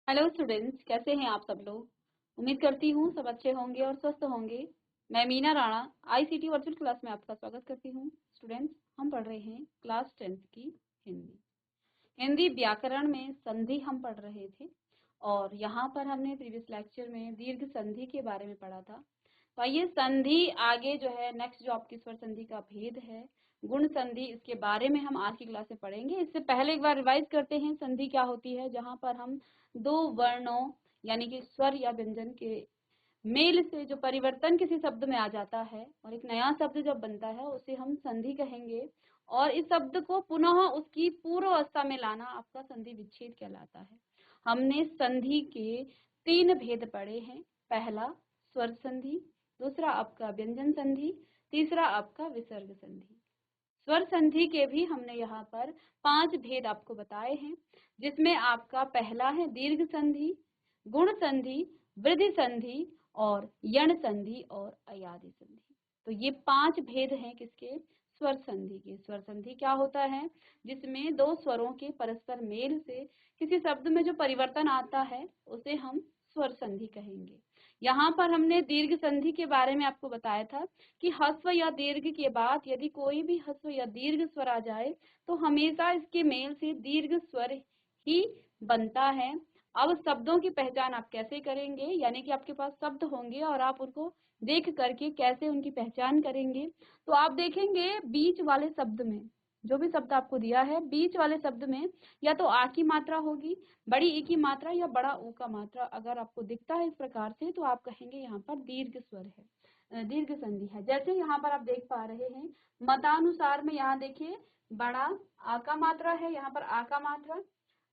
Hello students, कैसे हैं आप सब लोग। उम्मीद करती हूँ सब अच्छे होंगे और स्वस्थ होंगे। मैं Meena Rana ICT virtual class में आपका स्वागत करती हूँ। स्टूडेंट्स, हम पढ़ रहे हैं क्लास 10th की हिंदी। हिंदी व्याकरण में संधि हम पढ़ रहे थे और यहाँ पर हमने प्रीवियस लेक्चर में दीर्घ संधि के बारे में पढ़ा था। तो आइए संधि आगे जो है नेक्स्ट जो आपकी स्वर संधि का भेद है, गुण संधि, इसके बारे में हम आज की क्लास में पढ़ेंगे। इससे पहले एक बार रिवाइज करते हैं संधि क्या होती है, जहाँ पर हम दो वर्णों यानी कि स्वर या व्यंजन के मेल से जो परिवर्तन किसी शब्द में आ जाता है और एक नया शब्द जब बनता है उसे हम संधि कहेंगे। और इस शब्द को पुनः उसकी पूर्व अवस्था में लाना आपका संधि विच्छेद कहलाता है। हमने संधि के 3 भेद पढ़े हैं। पहला स्वर संधि, दूसरा आपका व्यंजन संधि, तीसरा आपका विसर्ग संधि। स्वर संधि के भी हमने यहाँ पर 5 भेद आपको बताए हैं, जिसमें आपका पहला है दीर्घ संधि, गुण संधि, वृद्धि संधि और यण संधि और अयादि संधि। तो ये 5 भेद हैं किसके, स्वर संधि के। स्वर संधि क्या होता है, जिसमें दो स्वरों के परस्पर मेल से किसी शब्द में जो परिवर्तन आता है उसे हम स्वर संधि कहेंगे। यहाँ पर हमने दीर्घ संधि के बारे में आपको बताया था कि ह्रस्व या दीर्घ के बाद यदि कोई भी ह्रस्व या दीर्घ स्वर आ जाए तो हमेशा इसके मेल से दीर्घ स्वर ही बनता है। अब शब्दों की पहचान आप कैसे करेंगे, यानी कि आपके पास शब्द होंगे और आप उनको देख करके कैसे उनकी पहचान करेंगे। तो आप देखेंगे बीच वाले शब्द में, जो भी शब्द आपको दिया है बीच वाले शब्द में या तो आ की मात्रा होगी, बड़ी ई की मात्रा या बड़ा ऊ का मात्रा अगर आपको दिखता है इस प्रकार से तो आप कहेंगे यहाँ पर दीर्घ स्वर है, दीर्घ संधि है। जैसे यहाँ पर आप देख पा रहे हैं मतानुसार में, यहाँ देखिए बड़ा आ का मात्रा है, यहाँ पर आ का मात्रा,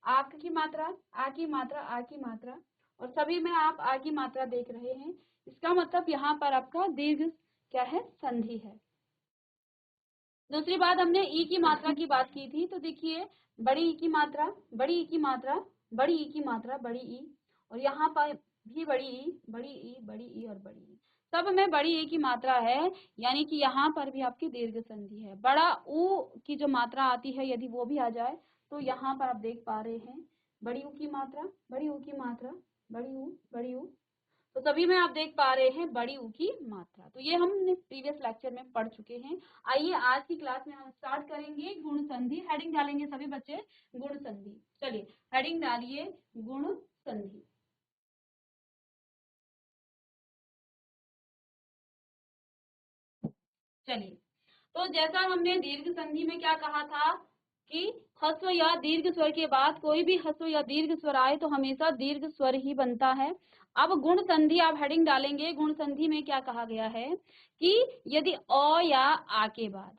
आक की मात्रा, आ की मात्रा, आ की मात्रा, और सभी में आप आ की मात्रा देख रहे हैं। इसका मतलब यहाँ पर आपका दीर्घ क्या है, संधि है। दूसरी बात, हमने ई की मात्रा की बात की थी, तो देखिए बड़ी ई की मात्रा, बड़ी ई की मात्रा, बड़ी ई की मात्रा, बड़ी ई, और यहाँ पर भी बड़ी ई, बड़ी ई, बड़ी ई और बड़ी ई, सब में बड़ी ई की मात्रा है, यानी कि यहाँ पर भी आपकी दीर्घ संधि है। बड़ा ऊ की जो मात्रा आती है यदि वो भी आ जाए तो यहाँ पर आप देख पा रहे हैं बड़ी ऊ की मात्रा, बड़ी ऊ की मात्रा, बड़ी ऊ, बड़ी ऊ, तो सभी में आप देख पा रहे हैं बड़ी ऊ की मात्रा। तो ये हमने प्रीवियस लेक्चर में पढ़ चुके हैं। आइए आज की क्लास में हम स्टार्ट करेंगे गुण संधि। हेडिंग डालेंगे सभी बच्चे गुण संधि। चलिए हेडिंग डालिए गुण संधि। चलिए, तो जैसा हमने दीर्घ संधि में क्या कहा था कि ह्रस्व या दीर्घ स्वर के बाद कोई भी ह्रस्व या दीर्घ स्वर आए तो हमेशा दीर्घ स्वर ही बनता है। अब गुण संधि आप हेडिंग डालेंगे, गुण संधि में क्या कहा गया है कि यदि अ या आ के बाद,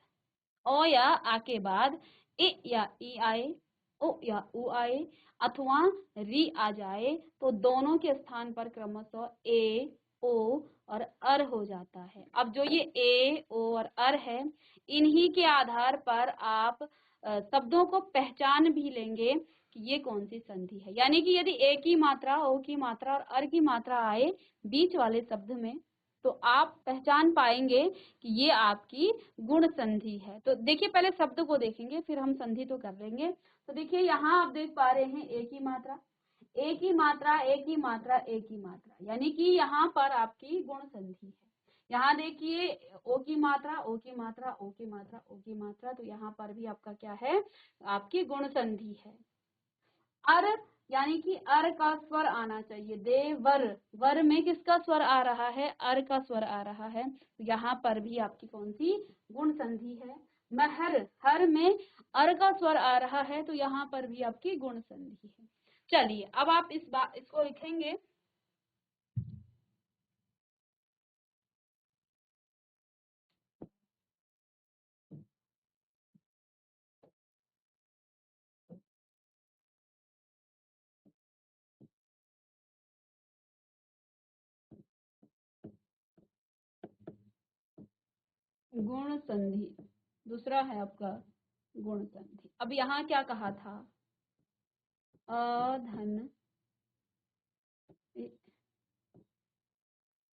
अ या आ के बाद इ या ई आए, ओ या उ आए अथवा री आ जाए तो दोनों के स्थान पर क्रमशः ए, ओ और अर हो जाता है। अब जो ये ए, ओ और अर है, इन्हीं के आधार पर आप शब्दों को पहचान भी लेंगे कि ये कौन सी संधि है। यानी कि यदि ए की मात्रा, ओ की मात्रा और अर की मात्रा आए बीच वाले शब्द में तो आप पहचान पाएंगे कि ये आपकी गुण संधि है। तो देखिए पहले शब्द को देखेंगे फिर हम संधि तो कर लेंगे। तो देखिए यहाँ आप देख पा रहे हैं ए की मात्रा, ए की मात्रा, ए की मात्रा, ए की मात्रा, यानी कि यहाँ पर आपकी गुण संधि है। यहाँ देखिए ओ की मात्रा, ओ की मात्रा, ओ की मात्रा, ओ की मात्रा, तो यहाँ पर भी आपका क्या है, आपकी गुण संधि है। अर यानी कि अर का स्वर आना चाहिए। देवर, वर में किसका स्वर आ रहा है, अर का स्वर आ रहा है, तो यहाँ पर भी आपकी कौन सी गुण संधि है। महर, हर में अर का स्वर आ रहा है तो यहाँ पर भी आपकी गुण संधि है। चलिए अब आप इसको लिखेंगे गुण संधि। दूसरा है आपका गुण संधि। अब यहाँ क्या कहा था, अधन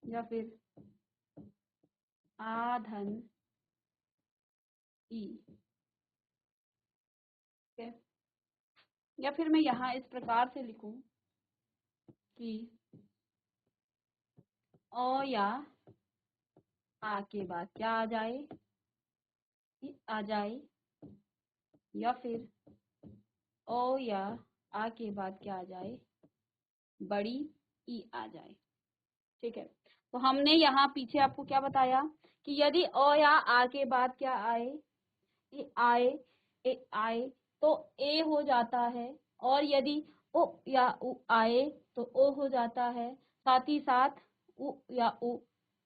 या फिर आधन ई, ठीक है, या फिर मैं यहाँ इस प्रकार से लिखूं कि ओ या आ के बाद क्या आ जाए, ई आ जाए, या फिर ओ या आ के बाद क्या आ जाए, बड़ी ई आ जाए। ठीक है, तो हमने यहाँ पीछे आपको क्या बताया कि यदि ओ या आ के बाद क्या आए, ए आए, ए आए, तो ए हो जाता है, और यदि ओ या उ आए तो ओ हो जाता है, साथ ही साथ उ या उ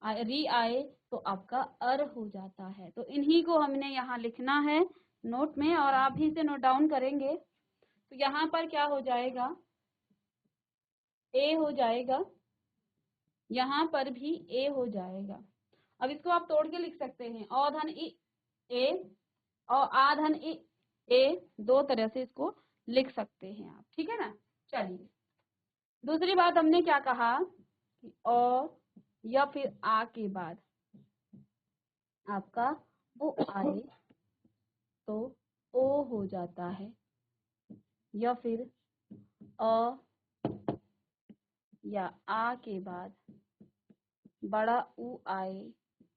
री आए तो आपका अर हो जाता है। तो इन्हीं को हमने यहाँ लिखना है नोट में, और आप भी इसे नोट डाउन करेंगे। तो यहाँ पर क्या हो जाएगा, ए हो जाएगा, यहाँ पर भी ए हो जाएगा। अब इसको आप तोड़ के लिख सकते हैं, औ धन ई ए और आ धन ई ए, दो तरह से इसको लिख सकते हैं आप। ठीक है ना। चलिए, दूसरी बात हमने क्या कहा कि ओ या फिर आ के बाद आपका ओ आए तो ओ हो जाता है, या फिर अ या आ के बाद बड़ा ऊ आए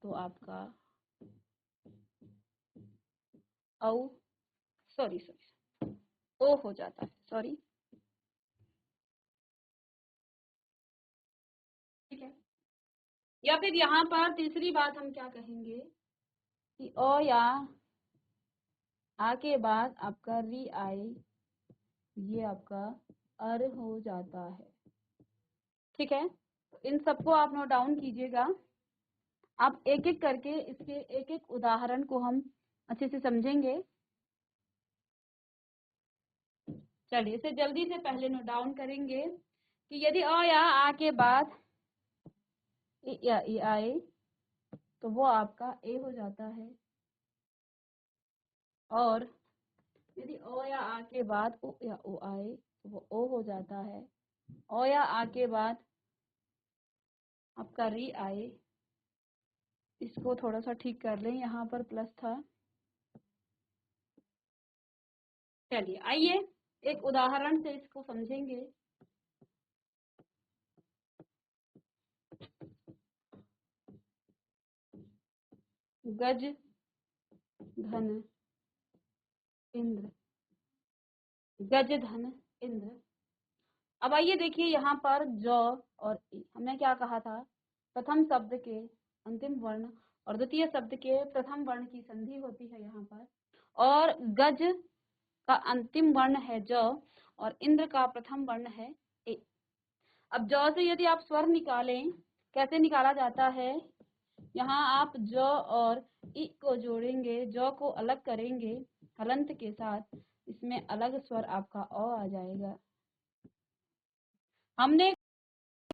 तो आपका औ, सॉरी ओ हो जाता है, सॉरी। ठीक है, या फिर यहाँ पर तीसरी बात हम क्या कहेंगे कि ओ या आ के बाद आपका री आए, ये आपका अर हो जाता है। ठीक है, तो इन सबको आप नोट डाउन कीजिएगा। आप एक एक करके इसके एक एक उदाहरण को हम अच्छे से समझेंगे। चलिए, इसे जल्दी से पहले नोट डाउन करेंगे कि यदि अ या आ के बाद इ या ई आए तो वो आपका ए हो जाता है, और यदि ओ या आ के बाद उ या ओ आए तो वो ओ हो जाता है। ओ या आ के बाद आपका री आए, इसको थोड़ा सा ठीक कर लें, यहाँ पर प्लस था। चलिए, आइए एक उदाहरण से इसको समझेंगे। गज धन इंद्र, गज धन इंद्र। अब आइए देखिए, यहाँ पर ज और ई, हमने क्या कहा था, प्रथम शब्द के अंतिम वर्ण और द्वितीय शब्द के प्रथम वर्ण की संधि होती है यहाँ पर, और गज का अंतिम वर्ण है ज और इंद्र का प्रथम वर्ण है ए। अब ज से यदि आप स्वर निकालें, कैसे निकाला जाता है, यहाँ आप ज और ई को जोड़ेंगे, ज को अलग करेंगे हलंत के साथ, इसमें अलग स्वर आपका अ आ जाएगा। हमने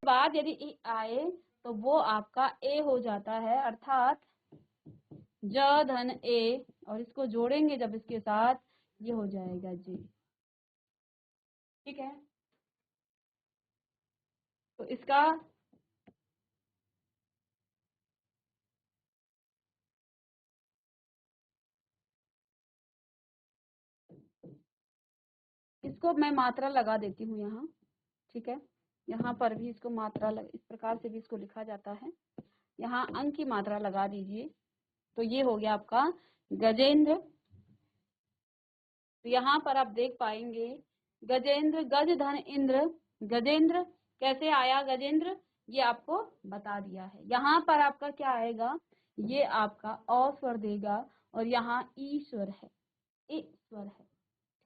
बाद यदि ई आए तो वो आपका ए हो जाता है, अर्थात ज धन ए, और इसको जोड़ेंगे जब इसके साथ, ये हो जाएगा जी। ठीक है, तो इसका इसको मैं मात्रा लगा देती हूँ यहाँ। ठीक है, यहाँ पर भी इसको मात्रा इस प्रकार से भी इसको लिखा जाता है, यहाँ अंक की मात्रा लगा दीजिए। तो ये हो गया आपका गजेंद्र। तो यहाँ पर आप देख पाएंगे गजेंद्र, गज धन इंद्र, गजेंद्र कैसे आया, गजेंद्र ये आपको बता दिया है। यहाँ पर आपका क्या आएगा, ये आपका अ स्वर देगा, और यहाँ ई स्वर है, ए स्वर है।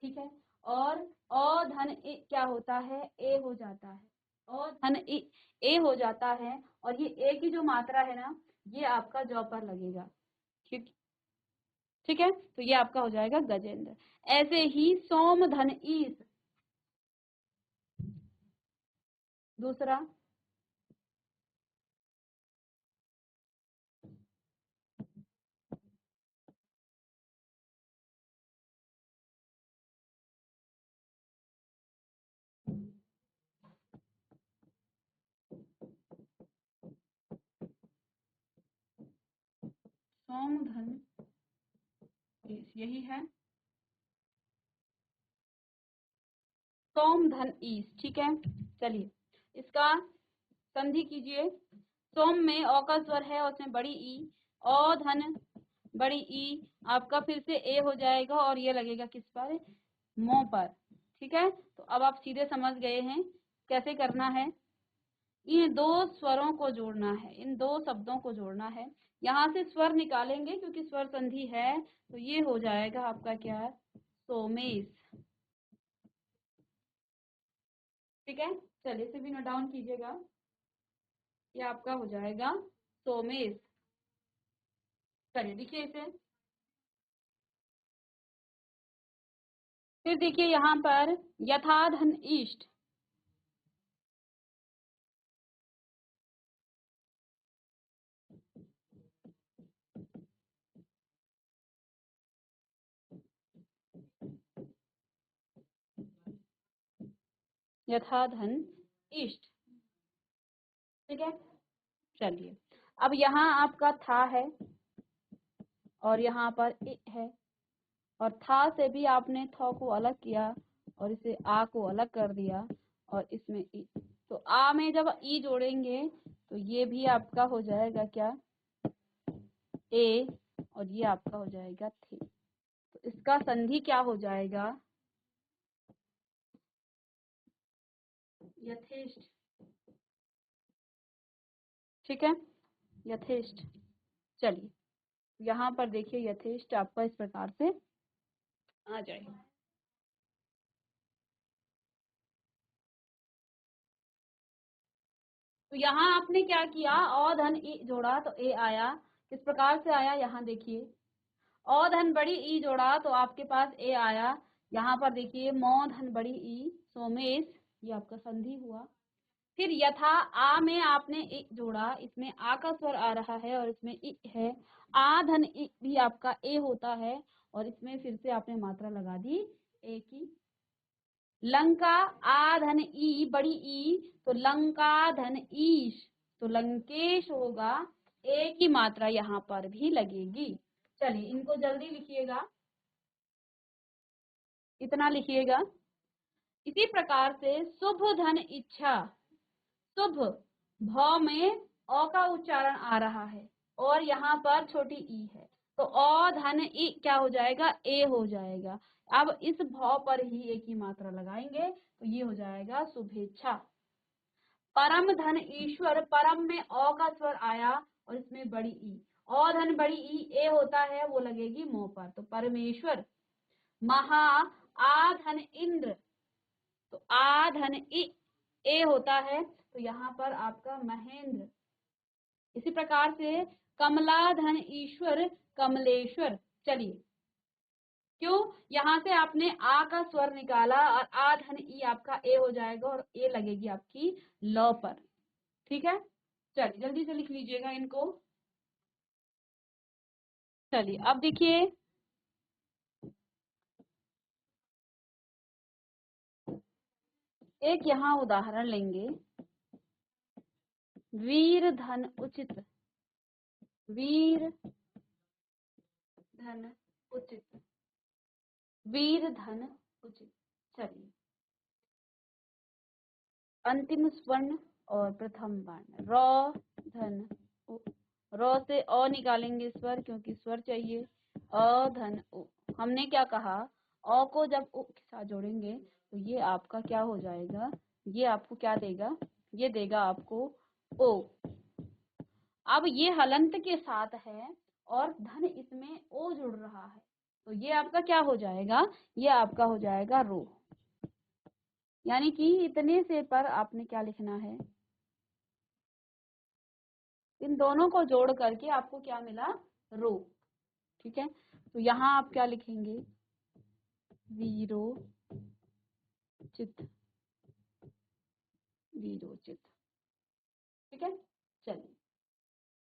ठीक है, और अ धन ए क्या होता है, ए हो जाता है, अ धन ए हो जाता है, और ये ए की जो मात्रा है ना, ये आपका जॉ पर लगेगा। ठीक, ठीक है, तो ये आपका हो जाएगा गजेंद्र। ऐसे ही सोम धन ईस, दूसरा सोम धन ईस, यही है सोम धन ईस। ठीक है, चलिए इसका संधि कीजिए। सोम में ओ का स्वर है और उसमें बड़ी ई, ओ धन बड़ी ई आपका फिर से ए हो जाएगा और ये लगेगा किस पर, मो पर। ठीक है, तो अब आप सीधे समझ गए हैं कैसे करना है। इन दो स्वरों को जोड़ना है, इन दो शब्दों को जोड़ना है। यहाँ से स्वर निकालेंगे क्योंकि स्वर संधि है, तो ये हो जाएगा आपका क्या, सोमेश। ठीक है, चलिए इसे भी नोट डाउन कीजिएगा, ये आपका हो जाएगा सोमेश। चलिए देखिए इसे, फिर देखिए यहाँ पर यथाधन इष्ट, यथाधन इष्ट। ठीक है, चलिए अब यहाँ आपका था है और यहाँ पर इ है, और था से भी आपने थ को अलग किया और इसे आ को अलग कर दिया और इसमें ई। तो आ में जब ई जोड़ेंगे तो ये भी आपका हो जाएगा क्या, ए, और ये आपका हो जाएगा थे। तो इसका संधि क्या हो जाएगा, यथेष्ट। ठीक है, यथेष्ट। चलिए यहाँ पर देखिए यथेष्ट आपका इस प्रकार से आ जाएगा। तो यहाँ आपने क्या किया, औ धन ई जोड़ा तो ए आया। किस प्रकार से आया, यहाँ देखिए, औ धन बड़ी ई जोड़ा तो आपके पास ए आया। यहाँ पर देखिए मौ धन बड़ी ई, सोमेश, ये आपका संधि हुआ। फिर यथा आ में आपने इ जोड़ा, इसमें आ का स्वर आ रहा है और इसमें इ है। आ धन इ भी आपका ए होता है और इसमें फिर से आपने मात्रा लगा दी ए की। लंका आ धन ई बड़ी ई, तो लंका धन ईश, तो लंकेश होगा, ए की मात्रा यहाँ पर भी लगेगी। चलिए इनको जल्दी लिखिएगा, इतना लिखिएगा। इसी प्रकार से शुभ धन इच्छा, शुभ भ में अ का उच्चारण आ रहा है और यहाँ पर छोटी ई है, तो अ धन ई क्या हो जाएगा, ए हो जाएगा। अब इस भ पर ही ए की मात्रा लगाएंगे तो ये हो जाएगा शुभेच्छा। परम धन ईश्वर, परम में अ का स्वर आया और इसमें बड़ी ई, अ धन बड़ी ई ए होता है, वो लगेगी मोह पर, तो परमेश्वर। महा आ धन इंद्र, तो आ धन इ ए होता है, तो यहाँ पर आपका महेंद्र। इसी प्रकार से कमला धन ईश्वर, कमलेश्वर। चलिए, क्यों, यहाँ से आपने आ का स्वर निकाला और आ धन ई आपका ए हो जाएगा और ए लगेगी आपकी ल पर। ठीक है, चलिए जल्दी से लिख लीजिएगा इनको। चलिए अब देखिए, एक यहाँ उदाहरण लेंगे, वीर धन उचित, वीर धन उचित, वीर धन उचित। चलिए अंतिम स्वर्ण और प्रथम वर्ण र धन उ, र से अ निकालेंगे स्वर, क्योंकि स्वर चाहिए, अ धन उ। हमने क्या कहा, अ को जब उ के साथ जोड़ेंगे तो ये आपका क्या हो जाएगा, ये आपको क्या देगा, ये देगा आपको ओ। अब ये हलंत के साथ है और धन इसमें ओ जुड़ रहा है, तो ये आपका क्या हो जाएगा, ये आपका हो जाएगा रो। यानी कि इतने से पर आपने क्या लिखना है, इन दोनों को जोड़ करके आपको क्या मिला, रो। ठीक है, तो यहाँ आप क्या लिखेंगे, वीरोचित, वीरोचित। ठीक है, चलिए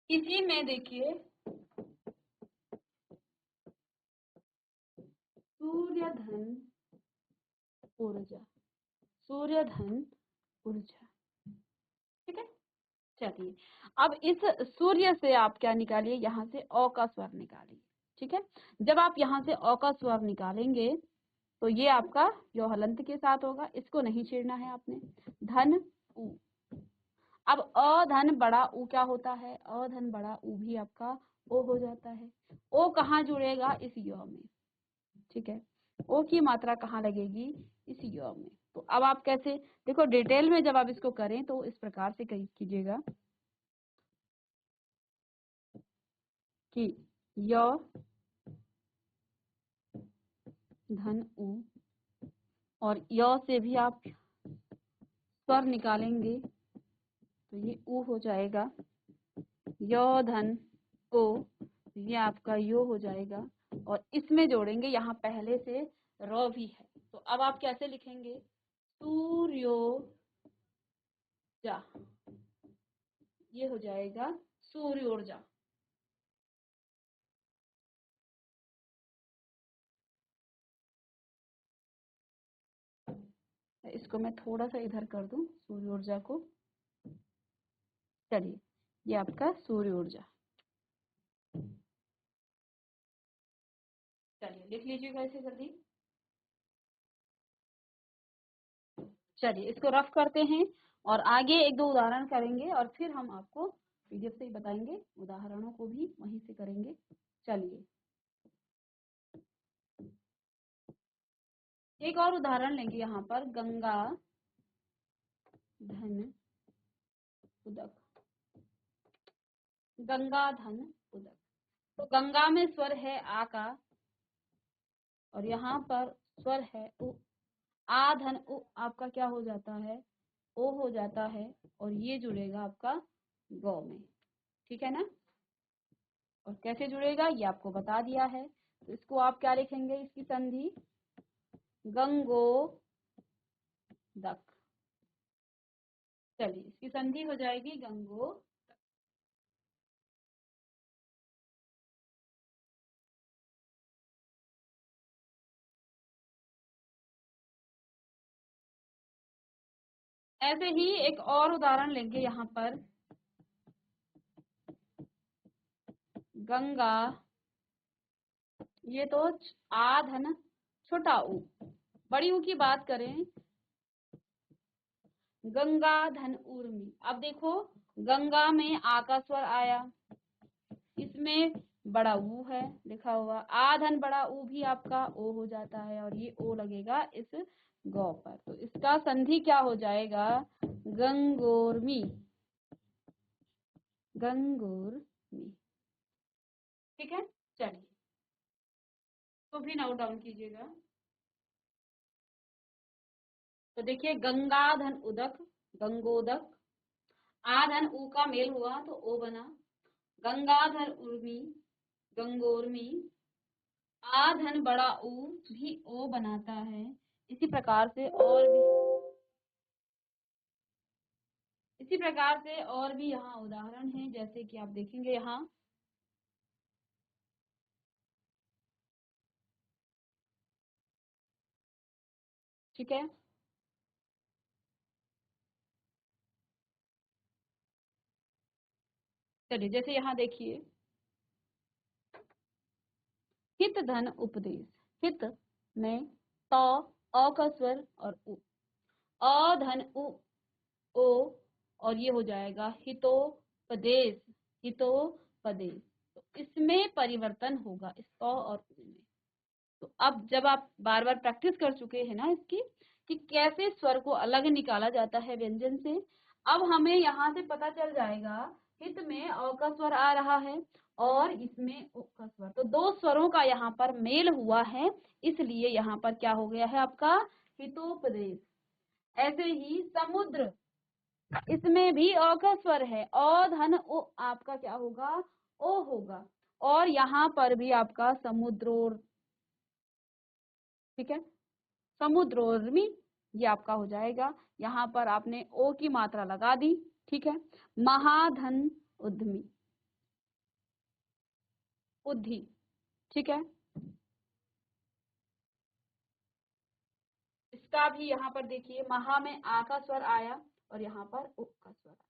इसी में देखिए सूर्य धन ऊर्जा, सूर्य धन ऊर्जा। ठीक है, चलिए अब इस सूर्य से आप क्या निकालिए, यहाँ से अ का स्वर निकालिए। ठीक है, जब आप यहाँ से अ का स्वर निकालेंगे तो ये आपका जो हलंत के साथ होगा, इसको नहीं छेड़ना है आपने, धन उ। अब अ धन बड़ा ऊ क्या होता है, अ धन बड़ा ऊ भी आपका ओ हो जाता है। ओ कहाँ जुड़ेगा, इस य में, ठीक है। ओ की मात्रा कहाँ लगेगी, इस य में। तो अब आप कैसे, देखो डिटेल में जब आप इसको करें तो इस प्रकार से कीजिएगा कि य धन ऊ, और य से भी आप स्वर निकालेंगे तो ये ऊ हो जाएगा, य धन ओ, ये आपका यो हो जाएगा, और इसमें जोड़ेंगे, यहाँ पहले से र भी है, तो अब आप कैसे लिखेंगे, सूर्योजा, ये हो जाएगा सूर्योर्जा। इसको मैं थोड़ा सा इधर कर दूं, सूर्य ऊर्जा को। चलिए, ये आपका सूर्य ऊर्जा, चलिए लिख लीजिएगा इसे जल्दी। चलिए इसको रफ करते हैं और आगे एक दो उदाहरण करेंगे और फिर हम आपको पीडीएफ से ही बताएंगे, उदाहरणों को भी वहीं से करेंगे। चलिए एक और उदाहरण लेंगे यहाँ पर, गंगा धन उदक, गंगा धन उदक। तो गंगा में स्वर है आ का, और यहाँ पर स्वर है उ, आ धन उ आपका क्या हो जाता है, ओ हो जाता है, और ये जुड़ेगा आपका गौ में, ठीक है ना। और कैसे जुड़ेगा ये आपको बता दिया है, तो इसको आप क्या लिखेंगे, इसकी संधि गंगो दक। चलिए इसकी संधि हो जाएगी गंगो। ऐसे ही एक और उदाहरण लेंगे यहाँ पर, गंगा, ये तो आ धन छोटा ऊ, बड़ी ऊ की बात करें, गंगा धन उर्मी। अब देखो गंगा में आ का स्वर आया, इसमें बड़ा ऊ है लिखा हुआ, आ धन बड़ा ऊ भी आपका ओ हो जाता है, और ये ओ लगेगा इस गौ पर, तो इसका संधि क्या हो जाएगा, गंगोर्मी, गंगोर्मी, ठीक है। चलिए तो भी नोट डाउन कीजिएगा। तो देखिए गंगाधन उदक, गंगोदक, आ धन ऊ का मेल हुआ तो ओ बना, गंगाधर उर्मी, गंगोर्मी, आ धन बड़ा ऊ भी ओ बनाता है। इसी प्रकार से और भी, इसी प्रकार से और भी यहाँ उदाहरण हैं, जैसे कि आप देखेंगे यहाँ, ठीक है। चलिए जैसे यहाँ देखिए, हित धन उपदेश, हित में त अ का स्वर और उ, अ धन उ ओ, और ये हो जाएगा हितोपदेश, हितोपदेश। तो इसमें परिवर्तन होगा इस क और उ में। तो अब जब आप बार बार प्रैक्टिस कर चुके हैं ना इसकी, कि कैसे स्वर को अलग निकाला जाता है व्यंजन से, अब हमें यहाँ से पता चल जाएगा, हित में अ का स्वर आ रहा है और इसमें उ का स्वर, तो दो स्वरों का यहाँ पर मेल हुआ है, इसलिए यहाँ पर क्या हो गया है आपका हितोपदेश। ऐसे ही समुद्र, इसमें भी अ का स्वर है, अ धन ओ आपका क्या होगा, ओ होगा, और यहाँ पर भी आपका समुद्रोर, ठीक है, समुद्रोर्मी, ये आपका हो जाएगा। यहाँ पर आपने ओ की मात्रा लगा दी, ठीक है। महाधन उद्यमी, उद्धि, ठीक है, इसका भी यहाँ पर देखिए, महा में आ का स्वर आया और यहाँ पर उ का स्वर आया,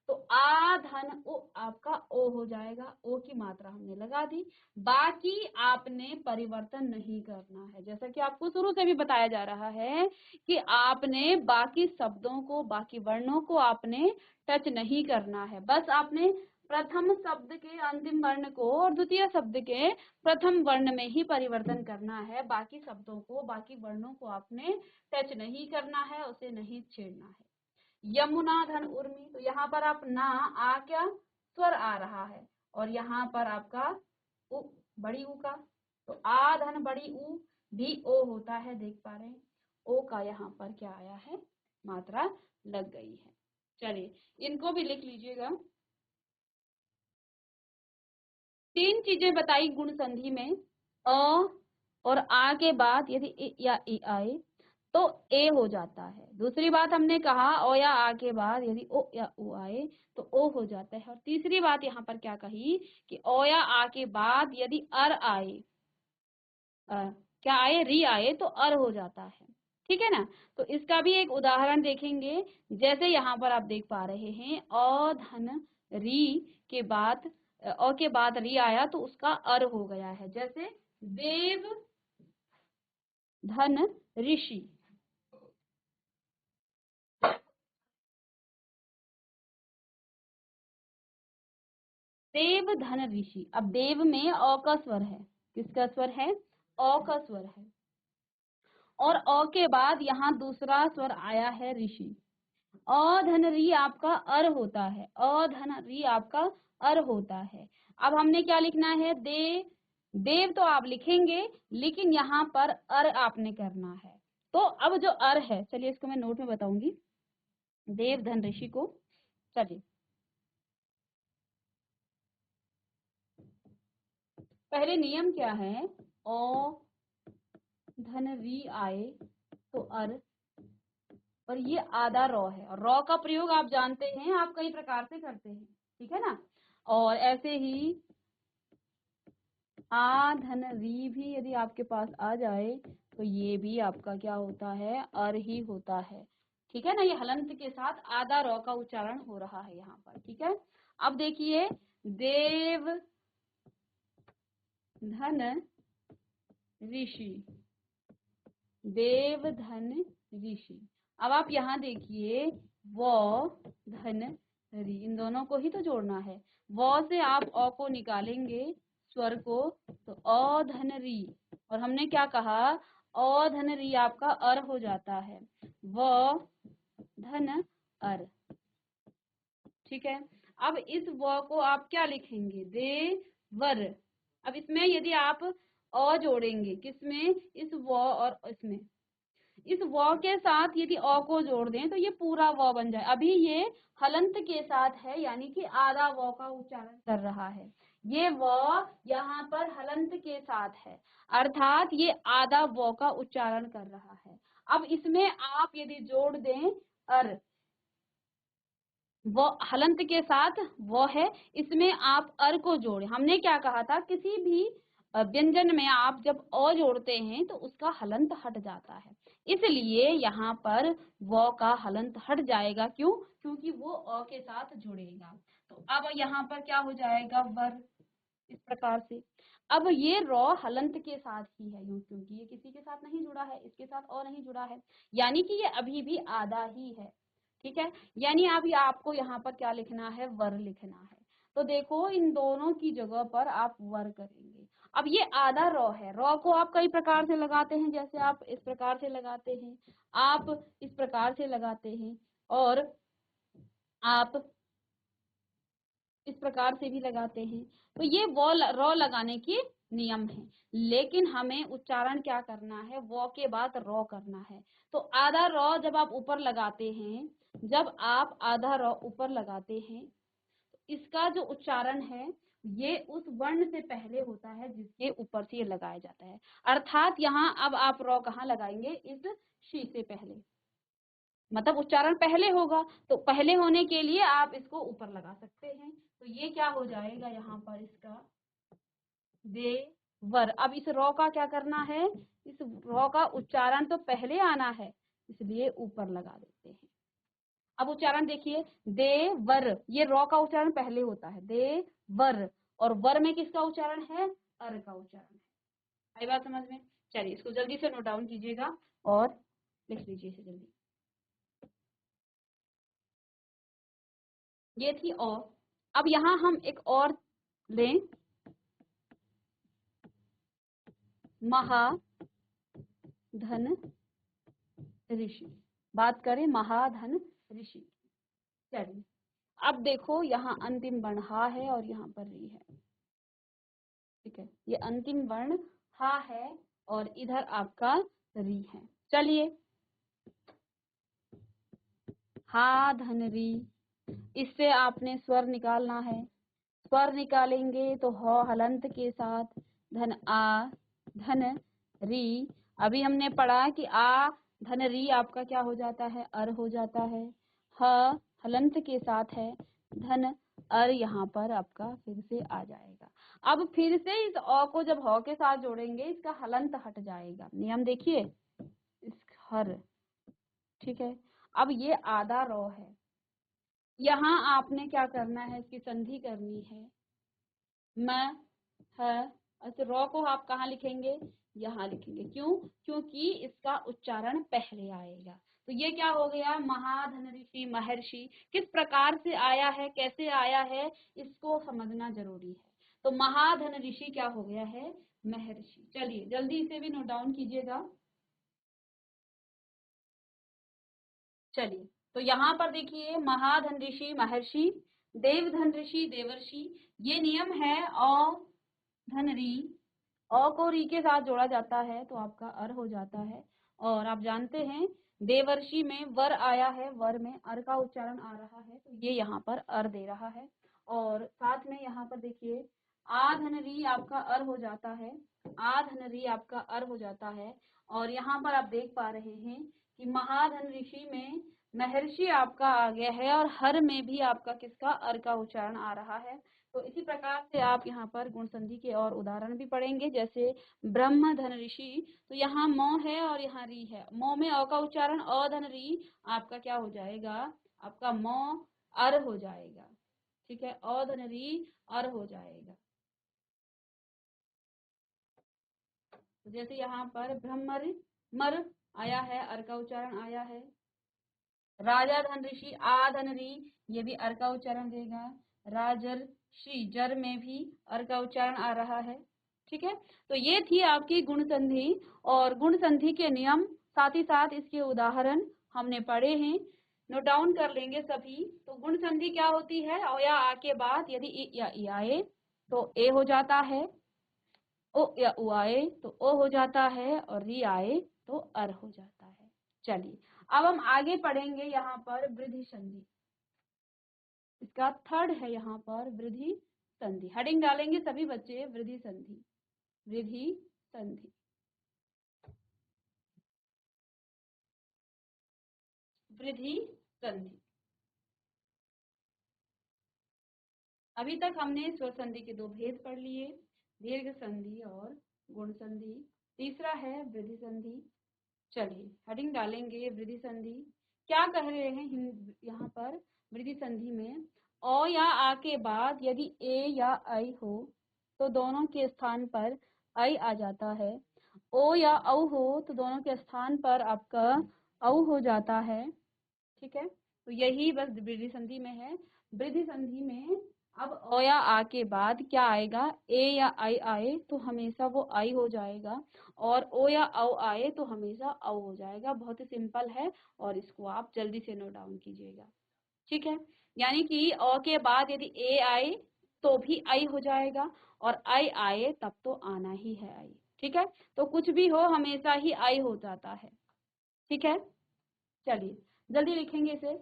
तो आ धन ओ आपका ओ हो जाएगा, ओ की मात्रा हमने लगा दी। बाकी आपने परिवर्तन नहीं करना है, जैसा कि आपको शुरू से भी बताया जा रहा है कि आपने बाकी शब्दों को, बाकी वर्णों को आपने टच नहीं करना है। बस आपने प्रथम शब्द के अंतिम वर्ण को और द्वितीय शब्द के प्रथम वर्ण में ही परिवर्तन करना है। बाकी शब्दों को, बाकी वर्णों को आपने टच नहीं करना है, उसे नहीं छेड़ना है। यमुना धन उर्मी, तो यहाँ पर आप ना आ क्या स्वर आ रहा है, और यहाँ पर आपका उ बड़ी ऊ का, तो आ धन बड़ी ऊ भी ओ होता है, देख पा रहे हैं। ओ का यहाँ पर क्या आया है, मात्रा लग गई है। चलिए इनको भी लिख लीजिएगा। 3 चीजें बताई गुण संधि में। अ और आ के बाद यदि इ या ई आए तो ए हो जाता है। दूसरी बात हमने कहा ओ या आ के बाद यदि ओ या उ आए तो ओ हो जाता है। और तीसरी बात यहाँ पर क्या कही कि ओ या आ के बाद यदि अर आए, क्या आए, री आए तो अर हो जाता है। ठीक है ना। तो इसका भी एक उदाहरण देखेंगे। जैसे यहाँ पर आप देख पा रहे हैं अ धन री के बाद अ के बाद री आया तो उसका अर हो गया है। जैसे देव धन ऋषि, देव धन ऋषि। अब देव में अ का स्वर है, किसका स्वर है, अ का स्वर है, और अ के बाद यहाँ दूसरा स्वर आया है ऋषि। अ धन री आपका अर होता है, अ धन री आपका अर होता है। अब हमने क्या लिखना है, देव तो आप लिखेंगे लेकिन यहाँ पर अर आपने करना है। तो अब जो अर है, चलिए इसको मैं नोट में बताऊंगी, देव धन ऋषि को। चलिए पहले नियम क्या है, अ धन री आए तो अर, और ये आधा रॉ है, और रॉ का प्रयोग आप जानते हैं, आप कई प्रकार से करते हैं। ठीक है ना। और ऐसे ही आ धन री भी यदि आपके पास आ जाए तो ये भी आपका क्या होता है, अर ही होता है। ठीक है ना। ये हलंत के साथ आधा रॉ का उच्चारण हो रहा है यहाँ पर। ठीक है। अब देखिए देव धन ऋषि, देव धन ऋषि। अब आप यहाँ देखिए वो धन री, इन दोनों को ही तो जोड़ना है। वो से आप अ को निकालेंगे स्वर को, तो अ धन री, और हमने क्या कहा, अ धन री आपका अर हो जाता है, व धन अर। ठीक है। अब इस व को आप क्या लिखेंगे, देवर। अब इसमें यदि आप अ जोड़ेंगे, किसमें, इस व और इसमें, इस व के साथ यदि अ को जोड़ दें तो ये पूरा व बन जाए। अभी ये हलंत के साथ है, यानी कि आधा व का उच्चारण कर रहा है। ये व यहाँ पर हलंत के साथ है, अर्थात ये आधा व का उच्चारण कर रहा है। अब इसमें आप यदि जोड़ दें अर, वो हलंत के साथ वो है, इसमें आप अर को जोड़े। हमने क्या कहा था, किसी भी व्यंजन में आप जब अ जोड़ते हैं तो उसका हलंत हट जाता है, इसलिए यहाँ पर वो का हलंत हट जाएगा। क्यों, क्योंकि वो अ के साथ जुड़ेगा। तो अब यहाँ पर क्या हो जाएगा, वर, इस प्रकार से। अब ये रॉ हलंत के साथ ही है, यूं, क्योंकि ये किसी के साथ नहीं जुड़ा है, इसके साथ और नहीं जुड़ा है, यानी कि ये अभी भी आधा ही है। ठीक है। यानी अभी आपको यहाँ पर क्या लिखना है, वर लिखना है। तो देखो इन दोनों की जगह पर आप वर करेंगे। अब ये आधा रॉ है, रॉ को आप कई प्रकार से लगाते हैं, जैसे आप इस प्रकार से लगाते हैं, आप इस प्रकार से लगाते हैं, और आप इस प्रकार से भी लगाते हैं। तो ये वो रॉ लगाने की नियम है, लेकिन हमें उच्चारण क्या करना है, वो के बाद रॉ करना है। तो आधा रॉ जब आप ऊपर लगाते हैं, जब आप आधा रॉ ऊपर लगाते हैं, तो इसका जो उच्चारण है ये उस वर्ण से पहले होता है जिसके ऊपर से ये लगाया जाता है। अर्थात यहाँ अब आप रॉ कहाँ लगाएंगे, इस शी से पहले, मतलब उच्चारण पहले होगा, तो पहले होने के लिए आप इसको ऊपर लगा सकते हैं। तो ये क्या हो जाएगा यहाँ पर, इसका देवर। अब इस रॉ का क्या करना है, इस रॉ का उच्चारण तो पहले आना है, इसलिए ऊपर लगा देते हैं। अब उच्चारण देखिए, देवर, ये रॉ का उच्चारण पहले होता है, देवर, और वर में किसका उच्चारण है, अर का उच्चारण है। आई बात समझ में? चलिए इसको जल्दी से नोट डाउन कीजिएगा और लिख लीजिए इसे जल्दी। ये थी और। अब यहाँ हम एक और लें, महाधन ऋषि। बात करें महाधन ऋषि। चलिए अब देखो, यहाँ अंतिम वर्ण हा है और यहाँ पर री है, ठीक है, ये अंतिम वर्ण हा है और इधर आपका री है। चलिए, हा धन री, इससे आपने स्वर निकालना है। स्वर निकालेंगे तो ह हलंत के साथ, धन आ, धन री। अभी हमने पढ़ा कि आ धन री आपका क्या हो जाता है, अर हो जाता है। ह हलंत के साथ है, धन अर यहाँ पर आपका फिर से आ जाएगा। अब फिर से इस अ को जब ह के साथ जोड़ेंगे, इसका हलंत हट जाएगा। नियम देखिए, इस हर, ठीक है। अब ये आधा रॉ है, यहाँ आपने क्या करना है, इसकी संधि करनी है। म है, अच्छा रॉ को आप कहाँ लिखेंगे, यहाँ लिखेंगे। क्यों? क्योंकि इसका उच्चारण पहले आएगा। तो ये क्या हो गया, महाधन ऋषि महर्षि। किस प्रकार से आया है, कैसे आया है, इसको समझना जरूरी है। तो महाधन ऋषि क्या हो गया है, महर्षि। चलिए जल्दी इसे भी नोट डाउन कीजिएगा। चलिए, तो यहाँ पर देखिए, महाधन ऋषि महर्षि, देवधन ऋषि देवर्षि। ये नियम है, अ धन री, अ को री के साथ जोड़ा जाता है तो आपका अर हो जाता है। और आप जानते हैं देवर्षि में वर आया है, वर में अर का उच्चारण आ रहा है, तो ये यहाँ पर अर दे रहा है। और साथ में यहाँ पर देखिए, आ धन री आपका अर हो जाता है, आ धन री आपका अर हो जाता है। और यहाँ पर आप देख पा रहे हैं कि महाधन ऋषि में महर्षि आपका आ गया है और हर में भी आपका किसका, अर का उच्चारण आ रहा है। तो इसी प्रकार से आप यहाँ पर गुण संधि के और उदाहरण भी पढ़ेंगे, जैसे ब्रह्म धन ऋषि, तो यहाँ मो है और यहाँ री है। मो में अ का उच्चारण, अ धन री आपका क्या हो जाएगा, आपका मो अर हो जाएगा, ठीक है, अ धन री अर हो जाएगा। तो जैसे यहाँ पर ब्रह्मर मर आया है, अर का उच्चारण आया है। राजा धन ऋषि, आ धन री, ये भी अर का उच्चारण देगा। राजर श्री, जर में भी अर का उच्चारण आ रहा है, ठीक है। तो ये थी आपकी गुण संधि और गुण संधि के नियम, साथ ही साथ इसके उदाहरण हमने पढ़े हैं। नोट डाउन कर लेंगे सभी। तो गुण संधि क्या होती है, ओ या आ के बाद यदि इ या ई आए तो ए हो जाता है, ओ या उ आए तो ओ हो जाता है, और री आए तो अर हो जाता है। चलिए अब हम आगे पढ़ेंगे यहाँ पर वृद्धि संधि। इसका थर्ड है यहाँ पर वृद्धि संधि। हेडिंग डालेंगे सभी बच्चे, वृद्धि संधि, वृद्धि संधि, वृद्धि संधि। अभी तक हमने स्वर संधि के दो भेद पढ़ लिए, दीर्घ संधि और गुण संधि। तीसरा है वृद्धि संधि। चलिए हेडिंग डालेंगे वृद्धि संधि। क्या कह रहे हैं यहाँ पर वृद्धि संधि में, ओ या आ के बाद यदि ए या आई हो तो दोनों के स्थान पर आई आ जाता है। ओ या औ हो तो दोनों के स्थान पर आपका औ हो जाता है, ठीक है। तो यही बस वृद्धि संधि में है। वृद्धि संधि में अब ओ या आ के बाद क्या आएगा, ए या आई आए तो हमेशा वो आई हो जाएगा, और ओ या औ आए तो हमेशा औ हो जाएगा। बहुत ही सिंपल है और इसको आप जल्दी से नोट डाउन कीजिएगा, ठीक है। यानी कि अ के बाद यदि ए आए तो भी आई हो जाएगा, और आई आए तब तो आना ही है आई, ठीक है। तो कुछ भी हो हमेशा ही आई हो जाता है, ठीक है। चलिए जल्दी लिखेंगे इसे।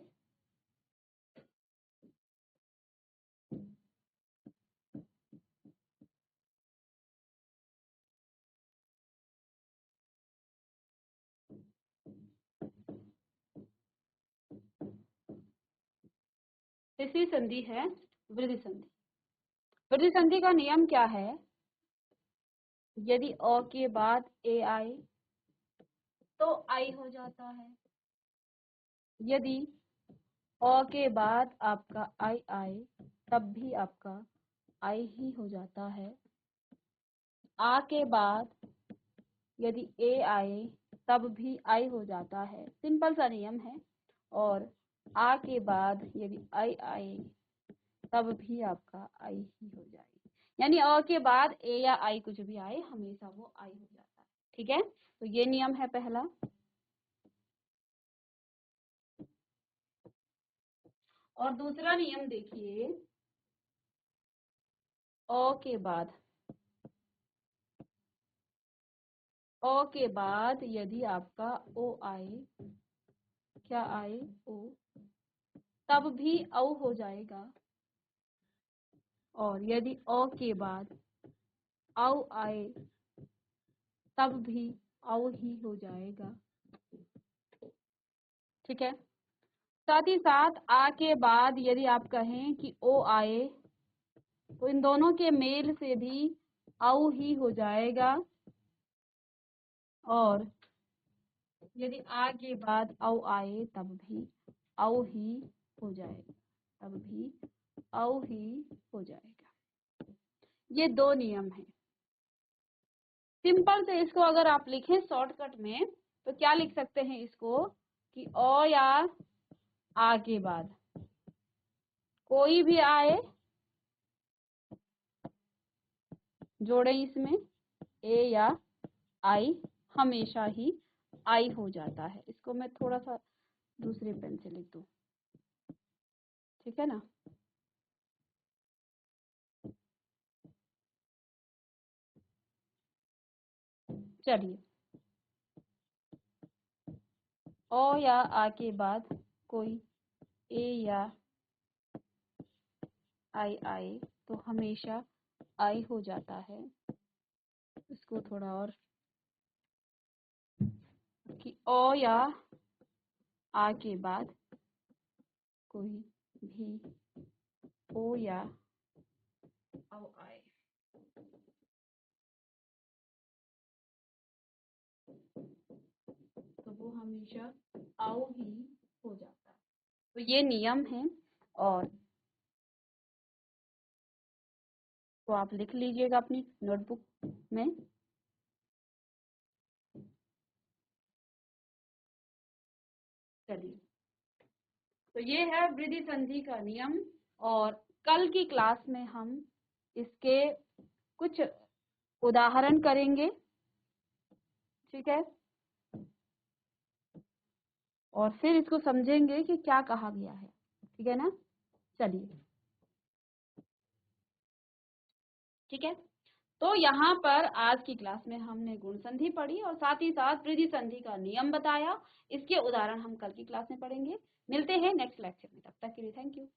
तीसरी संधि है वृद्धि संधि। वृद्धि संधि का नियम क्या है, यदि अ के बाद ए आए तो आई हो जाता है, यदि अ के बाद आपका आई आए तब भी आपका आई ही हो जाता है। आ के बाद यदि ए आए तब भी आई हो जाता है, सिंपल सा नियम है। और आ के बाद यदि आई आए तब भी आपका आई ही हो जाएगी, यानी अ के बाद ए या आई कुछ भी आए हमेशा वो आई हो जाता है। ठीक है, तो ये नियम है पहला। और दूसरा नियम देखिए, अ के बाद यदि आपका ओ आए, क्या आए, ओ, तब भी औ हो जाएगा। और यदि अ के बाद औ आए तब भी औ ही हो जाएगा। ठीक है, साथ ही साथ आ के बाद यदि आप कहें कि ओ आए तो इन दोनों के मेल से भी औ ही हो जाएगा। और यदि आ के बाद औ आए तब भी औ ही हो जाएगा, तब भी औ ही हो जाएगा। ये दो नियम हैं। सिंपल से इसको अगर आप लिखें शॉर्टकट में तो क्या लिख सकते हैं इसको कि अ या आ के बाद कोई भी आए, जोड़े इसमें ए या आई, हमेशा ही आई हो जाता है। इसको मैं थोड़ा सा दूसरे पेन से लिख दूं, ठीक है ना। चलिए, ओ या आ के बाद कोई ए या आई आए तो हमेशा आई हो जाता है। इसको थोड़ा और कि ओ या आ के बाद कोई भी ओ या औ आए तो वो हमेशा आओ ही हो जाता है। तो ये नियम है, और तो आप लिख लीजिएगा अपनी नोटबुक में। चलिए, तो ये है वृद्धि संधि का नियम, और कल की क्लास में हम इसके कुछ उदाहरण करेंगे। ठीक है, और फिर इसको समझेंगे कि क्या कहा गया है। ठीक है ना। चलिए, ठीक है, तो यहाँ पर आज की क्लास में हमने गुण संधि पढ़ी और साथ ही साथ वृद्धि संधि का नियम बताया। इसके उदाहरण हम कल की क्लास में पढ़ेंगे। मिलते हैं नेक्स्ट लेक्चर में, तब तक के लिए थैंक यू।